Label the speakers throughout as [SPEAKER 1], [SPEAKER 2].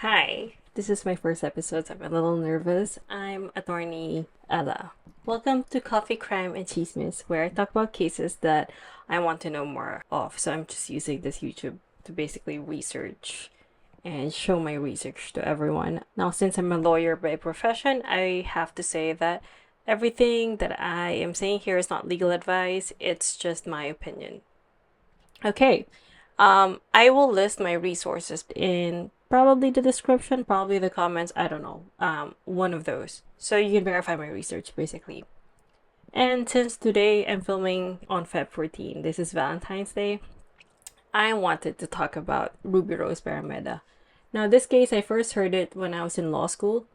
[SPEAKER 1] Hi, this is my first episode, so I'm a little nervous. I'm attorney Ella. Welcome to Coffee, Crime, and Chismes, where I talk about cases that I want to know more of. So I'm just using this YouTube to basically research and show my research to everyone. Now, since I'm a lawyer by profession, I have to say that everything that I am saying here is not legal advice, it's just my opinion. Okay, I will list my resources in probably the description, probably the comments, I don't know. One of those. So you can verify my research basically. And since today I'm filming on Feb 14, this is Valentine's Day, I wanted to talk about Ruby Rose Barrameda. Now, this case, I first heard it when I was in law school,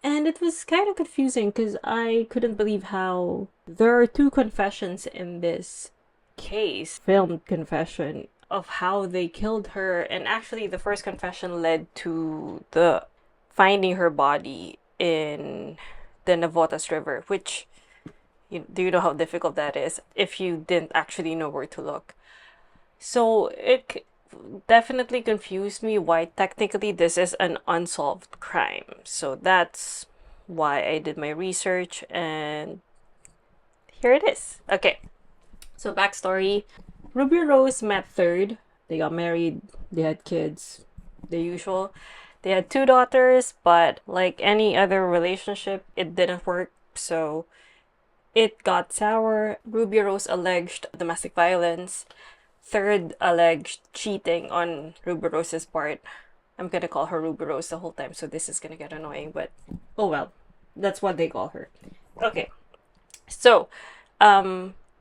[SPEAKER 1] and it was kind of confusing because I couldn't believe how there are two confessions in this case, filmed confession, of how they killed her. And actually, the first confession led to the finding her body in the Navotas River, which, do you know how difficult that is if you didn't actually know where to look? So it definitely confused me why technically this is an unsolved crime. So that's why I did my research, and here it is. Okay, so backstory. Ruby Rose met Third. They got married, they had kids, the usual. They had two daughters, but like any other relationship, it didn't work, so it got sour. Ruby Rose alleged domestic violence. Third alleged cheating on Ruby Rose's part. I'm gonna call her Ruby Rose the whole time, so this is gonna get annoying, but oh well. That's what they call her. Okay. So,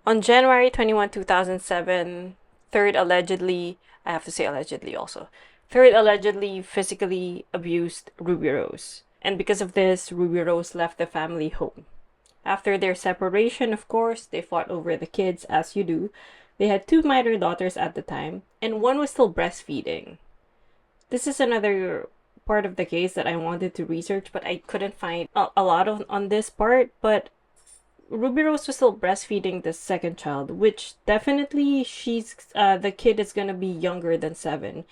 [SPEAKER 1] on January 21, 2007, Third allegedly, I have to say allegedly also, Third allegedly physically abused Ruby Rose. And because of this, Ruby Rose left the family home. After their separation, of course, they fought over the kids, as you do. They had two minor daughters at the time, and one was still breastfeeding. This is another part of the case that I wanted to research, but I couldn't find a lot on this part. But Ruby Rose was still breastfeeding the second child, which definitely the kid is gonna be younger than 7.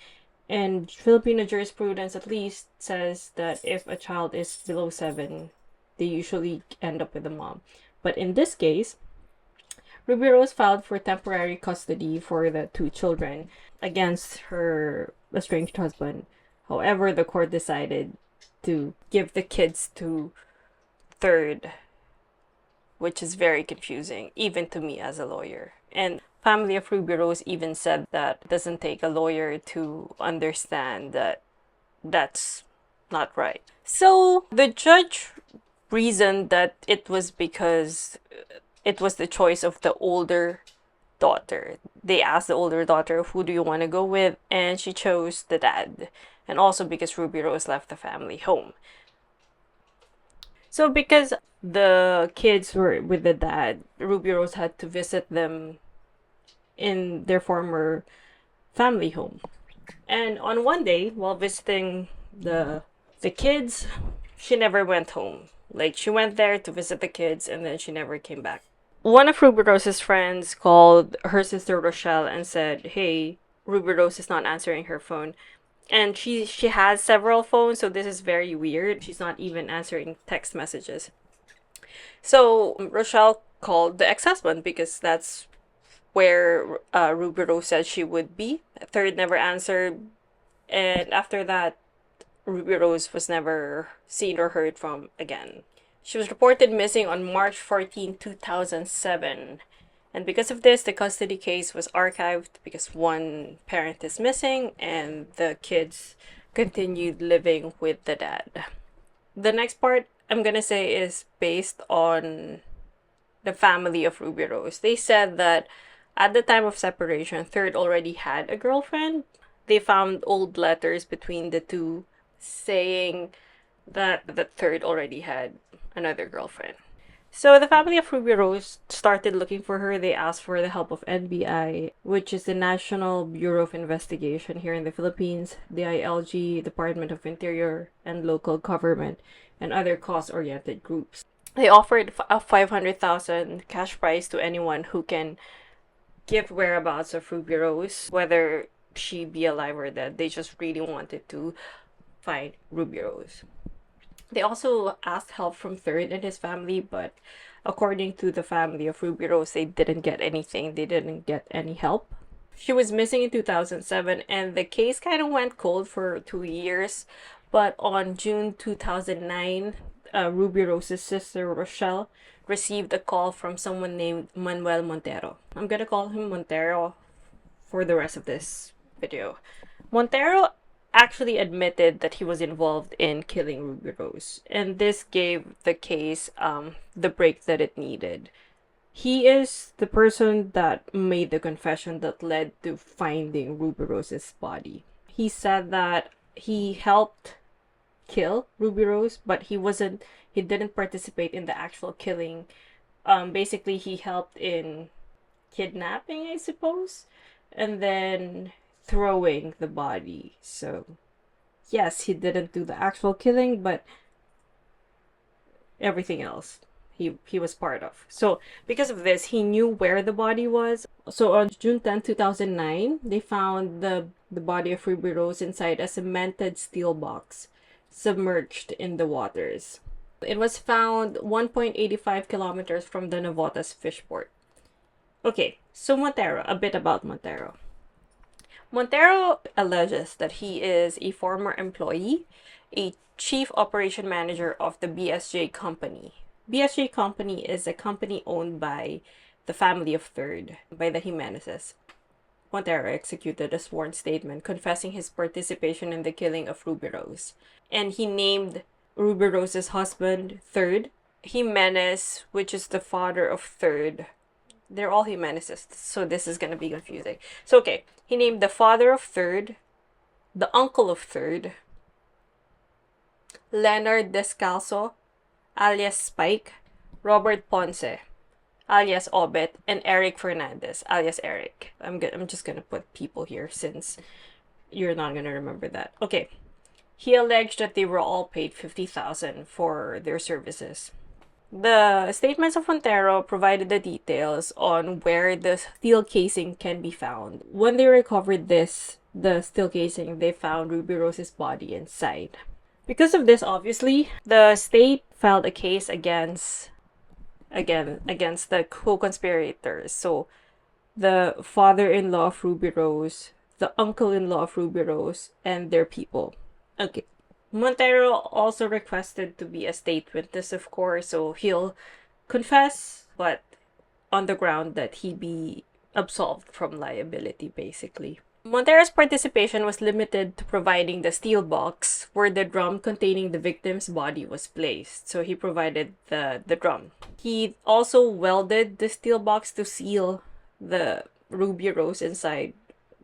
[SPEAKER 1] And Filipino jurisprudence at least says that if a child is below 7, they usually end up with the mom. But in this case, Ruby Rose filed for temporary custody for the two children against her estranged husband. However, the court decided to give the kids to Third, which is very confusing, even to me as a lawyer. And family of Ruby Rose even said that it doesn't take a lawyer to understand that that's not right. So the judge reasoned that it was because it was the choice of the older daughter. They asked the older daughter, who do you want to go with? And she chose the dad. And also because Ruby Rose left the family home. So because the kids were with the dad, Ruby Rose had to visit them in their former family home. And on one day, while visiting the kids, she never went home. Like, she went there to visit the kids and then she never came back. One of Ruby Rose's friends called her sister Rochelle and said, hey, Ruby Rose is not answering her phone. And she has several phones, so this is very weird. She's not even answering text messages. So Rochelle called the ex-husband because that's where Ruby Rose said she would be. Third never answered. And after that, Ruby Rose was never seen or heard from again. She was reported missing on March 14, 2007. And because of this, the custody case was archived because one parent is missing and the kids continued living with the dad. The next part I'm gonna say is based on the family of Ruby Rose. They said that at the time of separation, Third already had a girlfriend. They found old letters between the two saying that the Third already had another girlfriend. So the family of Ruby Rose started looking for her. They asked for the help of NBI, which is the National Bureau of Investigation here in the Philippines, the ILG, Department of Interior, and local government, and other cause-oriented groups. They offered a 500,000 cash prize to anyone who can give whereabouts of Ruby Rose, whether she be alive or dead. They just really wanted to find Ruby Rose. They also asked help from Third and his family, but according to the family of Ruby Rose, they didn't get anything. They didn't get any help. She was missing in 2007, and the case kind of went cold for 2 years. But on June 2009, Ruby Rose's sister Rochelle received a call from someone named Manuel Montero. I'm gonna call him Montero for the rest of this video. Montero actually admitted that he was involved in killing Ruby Rose, and this gave the case the break that it needed. He is the person that made the confession that led to finding Ruby Rose's body. He said that he helped kill Ruby Rose, but he didn't participate in the actual killing. Basically he helped in kidnapping, I suppose, and then throwing the body. So yes, he didn't do the actual killing, but everything else he was part of. So because of this, he knew where the body was. So on June 10, 2009, they found the body of Ruby Rose inside a cemented steel box submerged in the waters. It was found 1.85 kilometers from the Navotas fish port. Okay, so Montero, a bit about Montero. Montero alleges that he is a former employee, a chief operation manager of the BSJ Company. BSJ Company is a company owned by the family of Third, by the Jimenezes. Montero executed a sworn statement confessing his participation in the killing of Ruby Rose. And he named Ruby Rose's husband Third, Jimenez, which is the father of Third. They're all Jimenezes, so this is gonna be confusing. So okay, he named the father of Third, the uncle of Third, Leonard Descalzo, alias Spike, Robert Ponce, alias Obet, and Eric Fernandez, alias Eric. I'm just gonna put people here since you're not gonna remember that. Okay. He alleged that they were all paid $50,000 for their services. The statements of Montero provided the details on where the steel casing can be found. When they recovered the steel casing, they found Ruby Rose's body inside. Because of this, obviously, the state filed a case against the co-conspirators. So, the father-in-law of Ruby Rose, the uncle-in-law of Ruby Rose, and their people. Okay. Montero also requested to be a state witness, of course, so he'll confess, but on the ground that he be absolved from liability, basically. Montero's participation was limited to providing the steel box where the drum containing the victim's body was placed. So he provided the drum. He also welded the steel box to seal the Ruby Rose inside.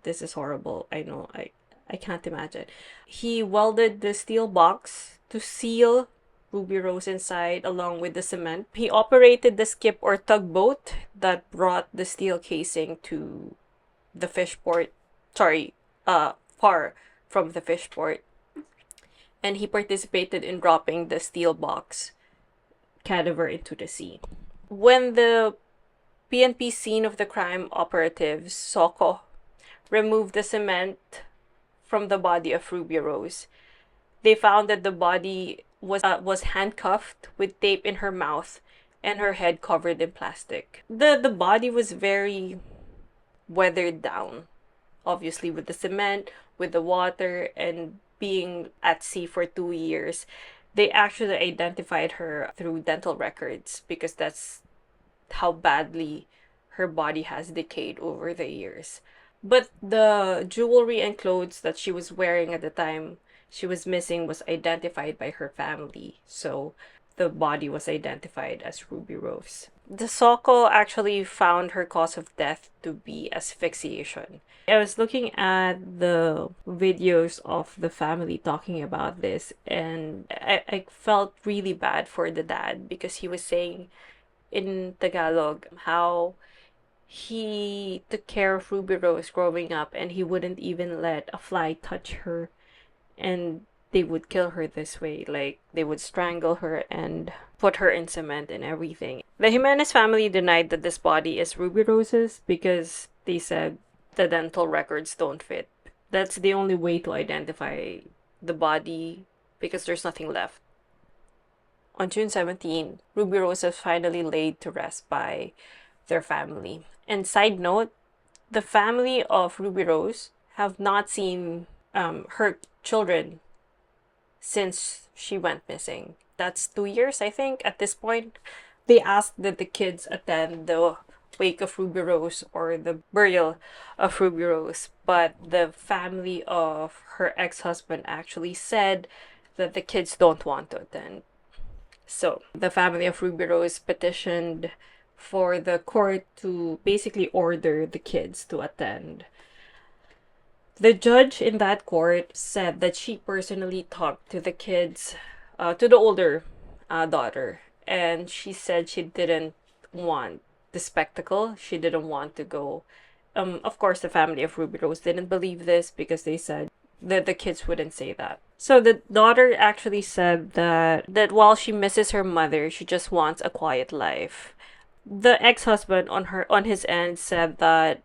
[SPEAKER 1] This is horrible. I know. I can't imagine. He welded the steel box to seal Ruby Rose inside along with the cement. He operated the skip or tugboat that brought the steel casing to the fish port. Far from the fish port. And he participated in dropping the steel box cadaver into the sea. When the PNP scene of the crime operatives, Soko, removed the cement from the body of Ruby Rose, they found that the body was handcuffed with tape in her mouth and her head covered in plastic. The body was very weathered down, obviously with the cement, with the water, and being at sea for 2 years. They actually identified her through dental records because that's how badly her body has decayed over the years. But the jewelry and clothes that she was wearing at the time she was missing was identified by her family. So the body was identified as Ruby Rose. The Soko actually found her cause of death to be asphyxiation. I was looking at the videos of the family talking about this, and I felt really bad for the dad because he was saying in Tagalog how he took care of Ruby Rose growing up and he wouldn't even let a fly touch her, and they would kill her this way. Like, they would strangle her and put her in cement and everything. The Jimenez family denied that this body is Ruby Rose's because they said the dental records don't fit. That's the only way to identify the body because there's nothing left. On June 17, Ruby Rose was finally laid to rest by their family. And side note, the family of Ruby Rose have not seen her children since she went missing. That's 2 years, I think, at this point. They asked that the kids attend the wake of Ruby Rose or the burial of Ruby Rose, but the family of her ex-husband actually said that the kids don't want to attend. So the family of Ruby Rose petitioned for the court to basically order the kids to attend. The judge in that court said that she personally talked to the kids, to the older daughter, and she said she didn't want the spectacle. She didn't want to go. Of course, the family of Ruby Rose didn't believe this because they said that the kids wouldn't say that. So the daughter actually said that while she misses her mother, she just wants a quiet life. The ex-husband on his end said that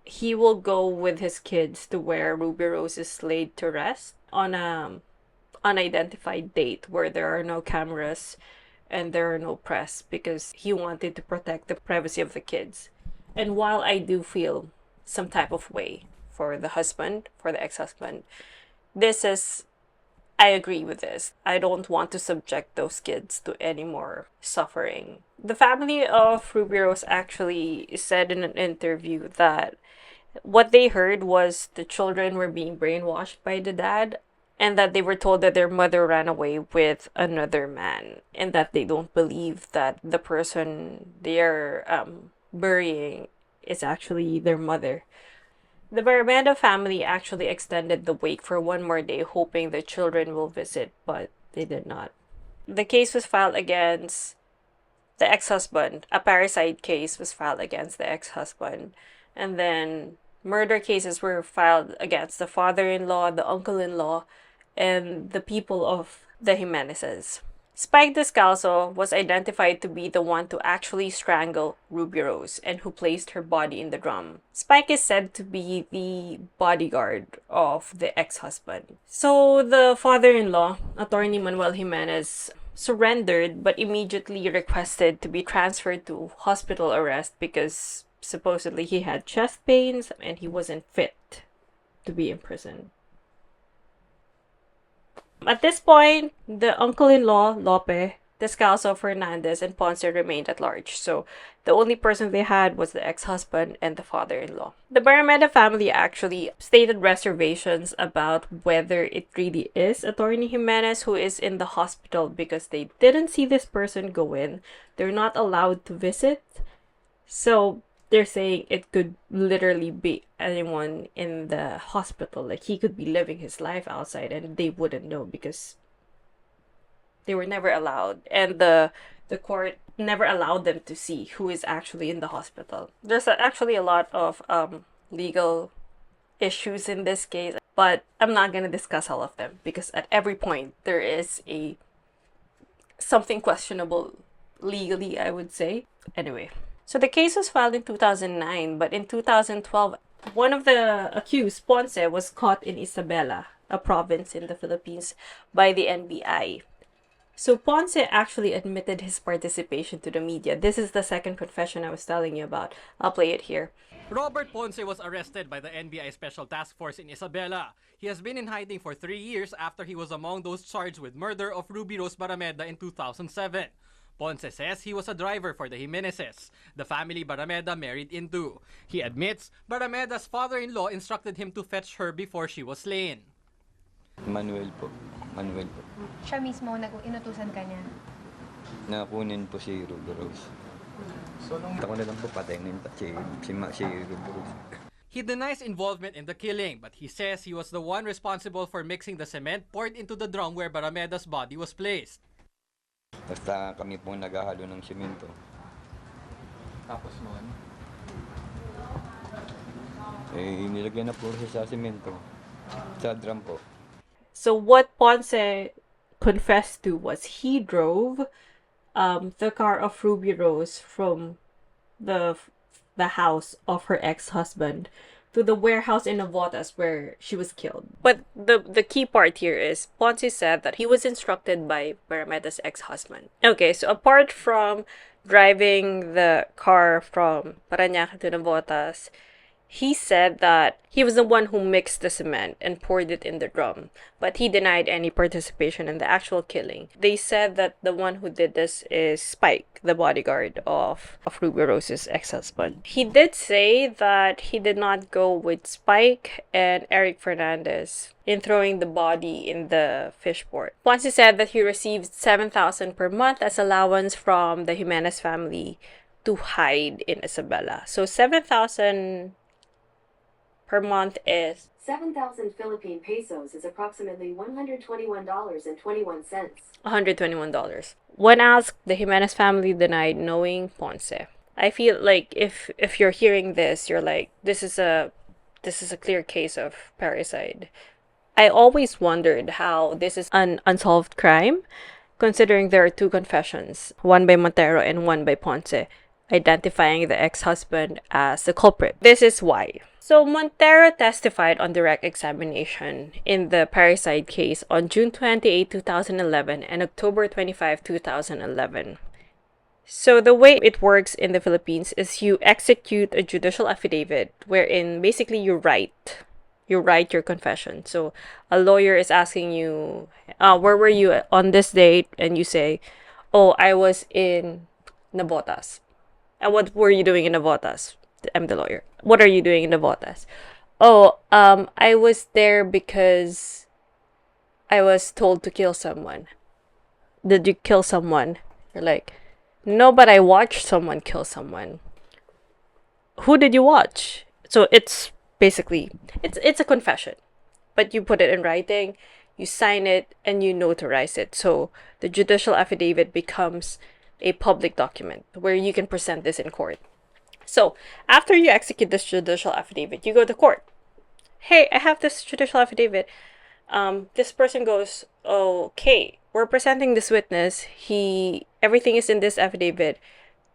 [SPEAKER 1] he will go with his kids to where Ruby Rose is laid to rest on a unidentified date where there are no cameras and there are no press because he wanted to protect the privacy of the kids. And while I do feel some type of way for the husband, for the ex-husband, I agree with this. I don't want to subject those kids to any more suffering. The family of Ruby Rose actually said in an interview that what they heard was the children were being brainwashed by the dad and that they were told that their mother ran away with another man and that they don't believe that the person they're burying is actually their mother. The Barrameda family actually extended the wake for one more day, hoping the children will visit, but they did not. The case was filed against the ex-husband. A parricide case was filed against the ex-husband. And then murder cases were filed against the father-in-law, the uncle-in-law, and the people of the Jimenezes. Spike Descalzo was identified to be the one to actually strangle Ruby Rose and who placed her body in the drum. Spike is said to be the bodyguard of the ex-husband. So the father-in-law, Attorney Manuel Jimenez, surrendered but immediately requested to be transferred to hospital arrest because supposedly he had chest pains and he wasn't fit to be in prison. At this point, the uncle-in-law, Lope, Descalzo, Fernandez, and Ponce remained at large, so the only person they had was the ex-husband and the father-in-law. The Barrameda family actually stated reservations about whether it really is Attorney Jimenez who is in the hospital because they didn't see this person go in. They're not allowed to visit, so they're saying it could literally be anyone in the hospital. Like, he could be living his life outside and they wouldn't know because they were never allowed. And the court never allowed them to see who is actually in the hospital. There's actually a lot of legal issues in this case, but I'm not going to discuss all of them because at every point there is something questionable legally, I would say. Anyway. So the case was filed in 2009, but in 2012, one of the accused, Ponce, was caught in Isabela, a province in the Philippines, by the NBI. So Ponce actually admitted his participation to the media. This is the second confession I was telling you about. I'll play it here.
[SPEAKER 2] Robert Ponce was arrested by the NBI Special Task Force in Isabela. He has been in hiding for 3 years after he was among those charged with murder of Ruby Rose Barrameda in 2007. Ponce says he was a driver for the Jimenezes, the family Barrameda married into. He admits Barrameda's father-in-law instructed him to fetch her before she was slain.
[SPEAKER 3] Manuel po.
[SPEAKER 4] Siya mismo inutusan ka niya?
[SPEAKER 3] Nakunin po si Ruby Rose. So, ako na lang po patayin si Ruby Rose.
[SPEAKER 2] He denies involvement in the killing, but he says he was the one responsible for mixing the cement poured into the drum where Barrameda's body was placed.
[SPEAKER 3] Basta kami po naghahalo ng simento.
[SPEAKER 5] Tapos noon?
[SPEAKER 3] Nilagyan na po siya sa simento. Sa drum po.
[SPEAKER 1] So what Ponce confessed to was he drove the car of Ruby Rose from the house of her ex-husband to the warehouse in Navotas where she was killed. But the key part here is Ponce said that he was instructed by Barrameda's ex-husband. Okay, so apart from driving the car from Parañaque to Navotas, he said that he was the one who mixed the cement and poured it in the drum, but he denied any participation in the actual killing. They said that the one who did this is Spike, the bodyguard of Ruby Rose's ex-husband. He did say that he did not go with Spike and Eric Fernandez in throwing the body in the fishport. Ponce said that he received $7,000 per month as allowance from the Jimenez family to hide in Isabela. So $7,000 per month is
[SPEAKER 6] 7,000 Philippine pesos is approximately $121.21.
[SPEAKER 1] $121. When asked, the Jimenez family denied knowing Ponce. I feel like if you're hearing this, you're like, this is a clear case of parricide. I always wondered how this is an unsolved crime, considering there are two confessions, one by Montero and one by Ponce, identifying the ex-husband as the culprit. This is why. So Montero testified on direct examination in the parricide case on June 28, 2011 and October 25, 2011. So the way it works in the Philippines is you execute a judicial affidavit wherein basically you write your confession. So a lawyer is asking you, where were you on this date? And you say, oh, I was in Navotas. And what were you doing in Navotas? I'm the lawyer. What are you doing in Navotas? Oh, I was there because I was told to kill someone. Did you kill someone? You're like, no, but I watched someone kill someone. Who did you watch? So it's basically, it's a confession. But you put it in writing, you sign it, and you notarize it. So the judicial affidavit becomes a public document where you can present this in court. So, after you execute this judicial affidavit, you go to court. Hey, I have this judicial affidavit. This person goes, okay, we're presenting this witness. Everything is in this affidavit.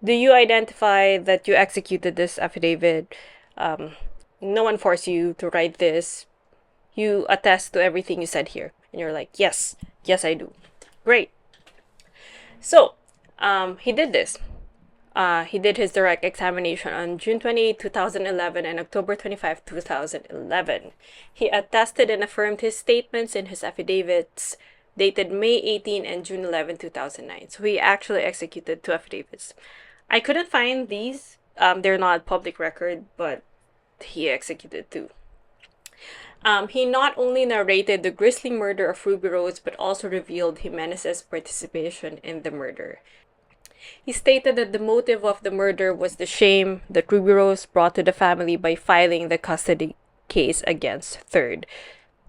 [SPEAKER 1] Do you identify that you executed this affidavit? No one forced you to write this. You attest to everything you said here. And you're like, yes, I do. Great. So, he did this. He did his direct examination on June 28, 2011 and October 25, 2011. He attested and affirmed his statements in his affidavits dated May 18 and June 11, 2009. So he actually executed two affidavits. I couldn't find these. They're not public record, but he executed two. He not only narrated the grisly murder of Ruby Rose, but also revealed Jimenez's participation in the murder. He stated that the motive of the murder was the shame that Ruby Rose brought to the family by filing the custody case against Third.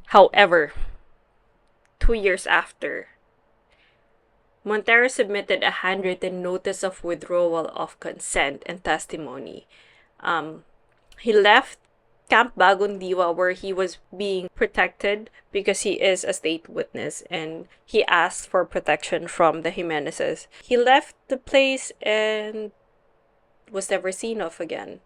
[SPEAKER 1] However, 2 years after, Montero submitted a handwritten notice of withdrawal of consent and testimony. He left Camp Bagong Diwa where he was being protected because he is a state witness and he asked for protection from the Jimenezes. He left the place and was never seen of again.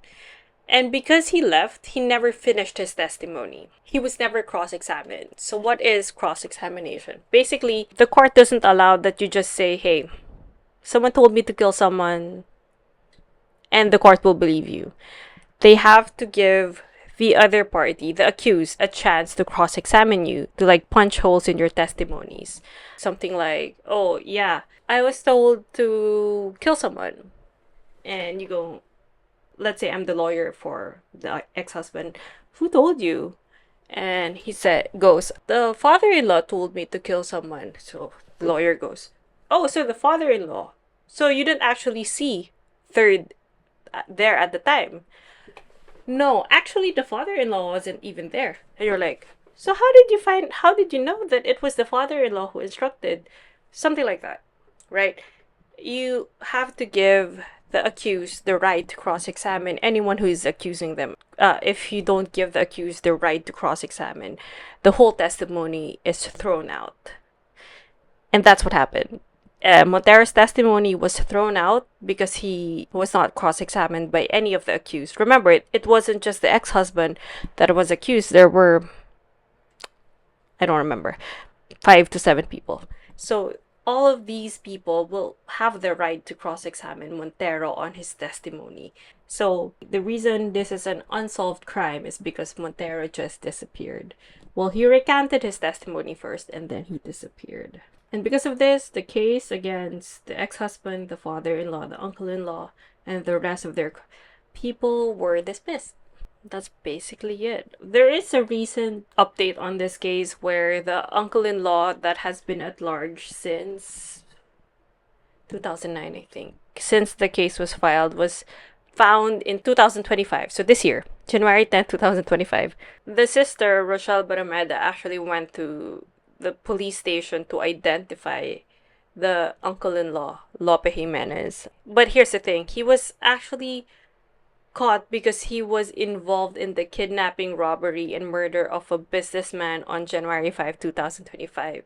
[SPEAKER 1] And because he left, he never finished his testimony. He was never cross-examined. So what is cross-examination? Basically, the court doesn't allow that you just say, hey, someone told me to kill someone, and the court will believe you. They have to give the other party, the accused, a chance to cross-examine you, to like punch holes in your testimonies. Something like, oh yeah, I was told to kill someone. And you go, let's say I'm the lawyer for the ex-husband. Who told you? And he goes, the father-in-law told me to kill someone. So the lawyer goes, oh, so the father-in-law. So you didn't actually see Third there at the time. No, actually the father-in-law wasn't even there. And you're like, so how did you know that it was the father-in-law who instructed? Something like that, right? You have to give the accused the right to cross-examine anyone who is accusing them. If you don't give the accused the right to cross-examine, the whole testimony is thrown out. And that's what happened. Montero's testimony was thrown out because he was not cross-examined by any of the accused. Remember, it wasn't just the ex-husband that was accused. There were, I don't remember, 5 to 7 people. So all of these people will have the right to cross-examine Montero on his testimony. So the reason this is an unsolved crime is because Montero just disappeared. Well, he recanted his testimony first and then he disappeared. And because of this, the case against the ex-husband, the father-in-law, the uncle-in-law, and the rest of their people were dismissed. That's basically it. There is a recent update on this case where the uncle-in-law that has been at large since 2009, I think, since the case was filed, was found in 2025. So this year, January 10th, 2025. The sister, Rochelle Barrameda, actually went to the police station to identify the uncle-in-law, Lope Jimenez. But here's the thing. He was actually caught because he was involved in the kidnapping, robbery, and murder of a businessman on January 5, 2025.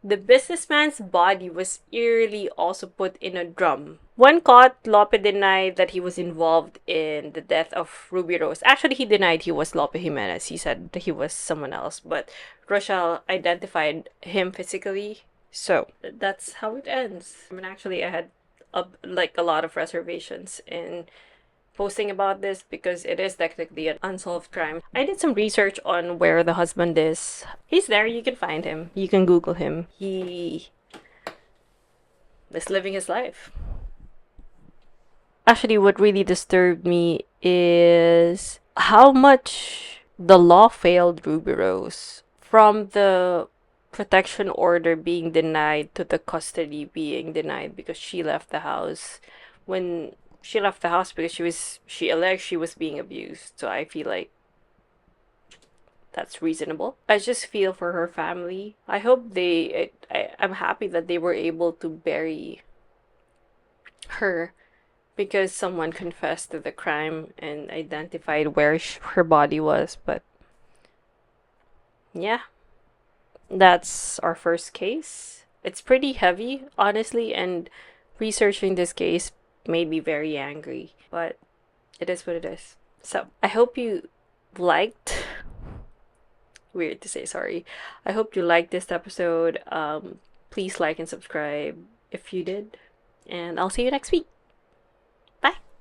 [SPEAKER 1] The businessman's body was eerily also put in a drum. When caught, Lope denied that he was involved in the death of Ruby Rose. Actually, he denied he was Lope Jimenez. He said that he was someone else, but Rochelle identified him physically. So that's how it ends. I mean, actually, I had a lot of reservations in posting about this because it is technically an unsolved crime. I did some research on where the husband is. He's there. You can find him. You can Google him. He is living his life. Actually, what really disturbed me is how much the law failed Ruby Rose. From the protection order being denied to the custody being denied because she left the house. When she left the house because she alleged she was being abused. So I feel like that's reasonable. I just feel for her family. I hope I'm happy that they were able to bury her because someone confessed to the crime and identified where her body was. But yeah, that's our first case. It's pretty heavy, honestly, and researching this case made me very angry, but it is what it is. So I hope you liked, weird to say, sorry, I hope you liked this episode. Please like and subscribe if you did, and I'll see you next week.